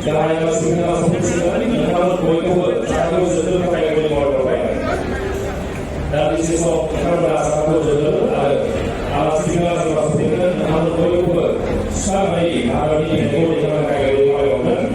Kaya sila sila kalau boleh satu judul kayak boleh mau apa dan di sini kalau satu judul ala sila sila kalau boleh sama ini hari ini boleh kayak boleh mau apa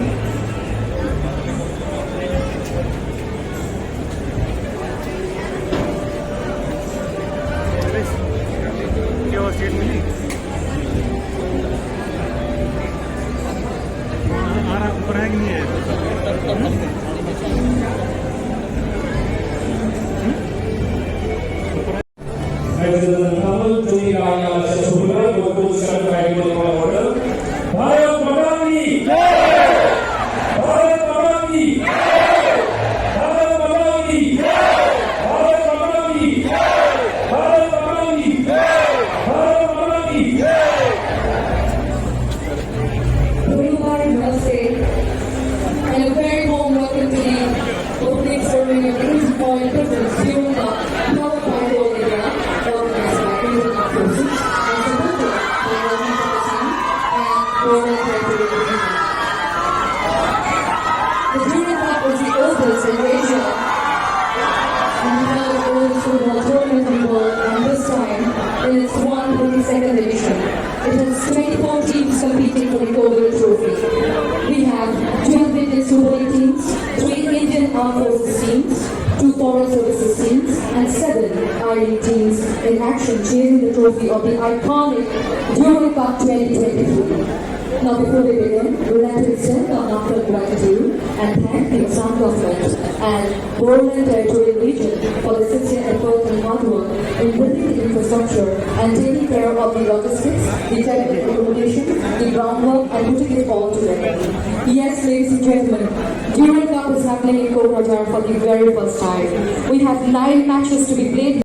in action chasing the trophy of the iconic Daimary Cup 2023. Now before we begin, we would like to extend our heartfelt gratitude and thank the Assam government and Durand territorial region for the sincere effort and hard work in building the infrastructure and taking care of the logistics, the technical accommodation, the groundwork and putting it all together. Yes, ladies and gentlemen, Daimary Cup is happening in Kokrajhar for the very first time. We have 9 matches to be played.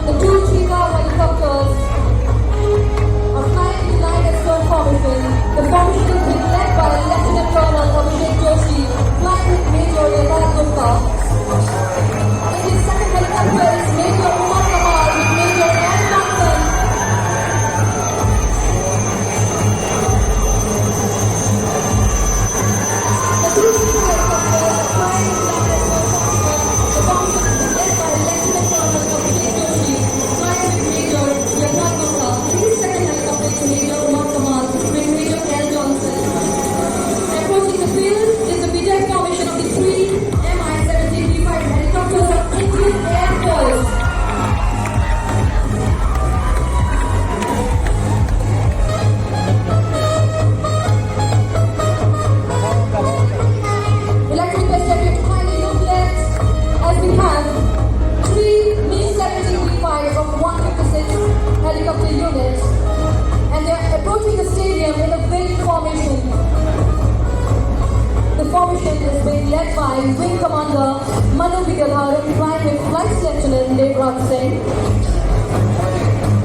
The formation is being led by Lieutenant Colonel flying with Major Durand. In his second helicopter is Major with Major Johnson. The two helicopters are flying with the formation is led by Lieutenant Colonel flying with Major Durand. In his second helicopter is Major Approaching the field is the BJP formation of the 3 Mi-17B5 helicopters of Indian Air Force. We'd like to request everyone to kindly look left as we have 3 Mi-17B5 of 156 helicopter units, and they are approaching the stadium in a wing formation. The formation is being led by Wing Commander flying with Flight Lieutenant Daimary.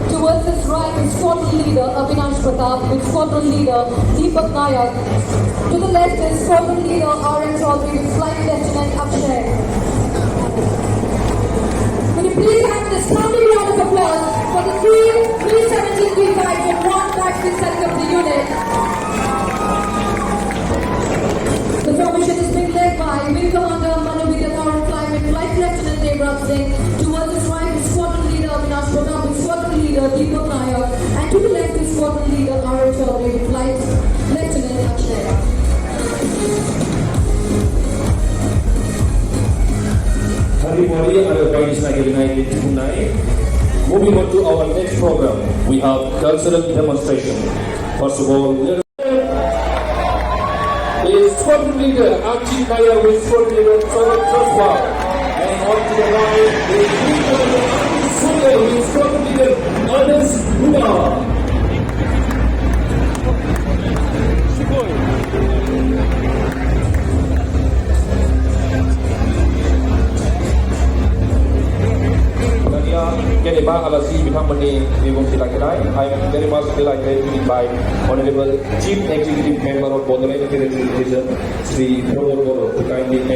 Towards his right is Squadron Leader Avinash Pratap with Squadron Leader Deepak Nayak. To the left is Squadron Leader R.N. Chaudhary with Flight Lieutenant Akshay. Will you please have this sounding round of applause for the 3 Mi-17B5 and 156 helicopter unit. The formation is being led by Wing Commander flying with Flight Lieutenant Daimary. Towards his right is Squadron Leader Avinash Pratap with Squadron Leader Deepak Nayak, and to the left is Squadron Leader R.N. Chaudhary with Flight Lieutenant Akshay. Everybody, moving on to our next program, we have cultural demonstration. First of all, Squadron Leader Archie Nair with Squadron Leader Choswa, and on to the right is Sukhoi with Squadron Leader Ernest Durand. I am very much delighted to invite Honorable Chief Executive Member of Bodoland Division, Sri Pramod Goro, to kindly